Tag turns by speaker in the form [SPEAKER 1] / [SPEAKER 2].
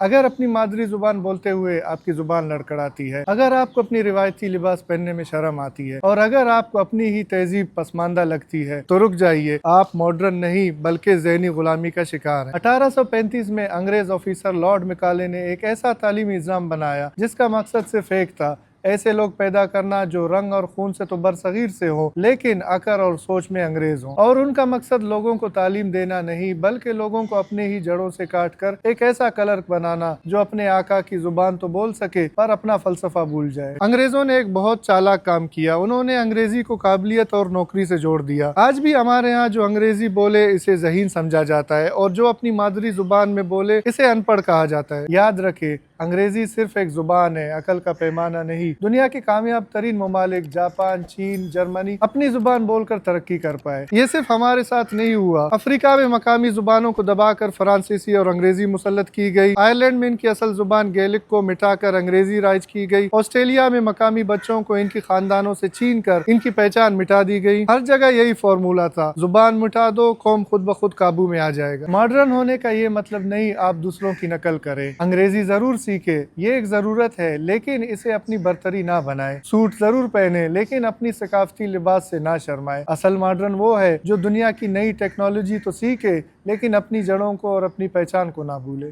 [SPEAKER 1] اگر اپنی مادری زبان بولتے ہوئے آپ کی زبان لڑکھڑاتی ہے، اگر آپ کو اپنی روایتی لباس پہننے میں شرم آتی ہے، اور اگر آپ کو اپنی ہی تہذیب پسماندہ لگتی ہے تو رک جائیے، آپ ماڈرن نہیں بلکہ ذہنی غلامی کا شکار ہیں۔ 1835 میں انگریز آفیسر لارڈ مکالے نے ایک ایسا تعلیمی نظام بنایا جس کا مقصد صرف ایک تھا، ایسے لوگ پیدا کرنا جو رنگ اور خون سے تو برصغیر سے ہوں لیکن عقل اور سوچ میں انگریز ہوں، اور ان کا مقصد لوگوں کو تعلیم دینا نہیں بلکہ لوگوں کو اپنے ہی جڑوں سے کاٹ کر ایک ایسا کلرک بنانا جو اپنے آقا کی زبان تو بول سکے پر اپنا فلسفہ بھول جائے۔ انگریزوں نے ایک بہت چالاک کام کیا، انہوں نے انگریزی کو قابلیت اور نوکری سے جوڑ دیا۔ آج بھی ہمارے ہاں جو انگریزی بولے اسے ذہین سمجھا جاتا ہے اور جو اپنی مادری زبان میں بولے اسے ان پڑھ کہا جاتا ہے۔ یاد رکھے، انگریزی صرف ایک زبان ہے، عقل کا پیمانہ نہیں۔ دنیا کے کامیاب ترین ممالک جاپان، چین، جرمنی اپنی زبان بول کر ترقی کر پائے۔ یہ صرف ہمارے ساتھ نہیں ہوا۔ افریقہ میں مقامی زبانوں کو دبا کر فرانسیسی اور انگریزی مسلط کی گئی۔ آئرلینڈ میں ان کی اصل زبان گیلک کو مٹا کر انگریزی رائج کی گئی۔ آسٹریلیا میں مقامی بچوں کو ان کی خاندانوں سے چھین کر ان کی پہچان مٹا دی گئی۔ ہر جگہ یہی فارمولہ تھا، زبان مٹا دو، قوم خود بخود قابو میں آ جائے گا۔ ماڈرن ہونے کا یہ مطلب نہیں آپ دوسروں کی نقل کریں۔ انگریزی ضرور سیکھے، یہ ایک ضرورت ہے، لیکن اسے اپنی برتری نہ بنائے۔ سوٹ ضرور پہنے، لیکن اپنی ثقافتی لباس سے نہ شرمائے۔ اصل ماڈرن وہ ہے جو دنیا کی نئی ٹیکنالوجی تو سیکھے لیکن اپنی جڑوں کو اور اپنی پہچان کو نہ بھولے۔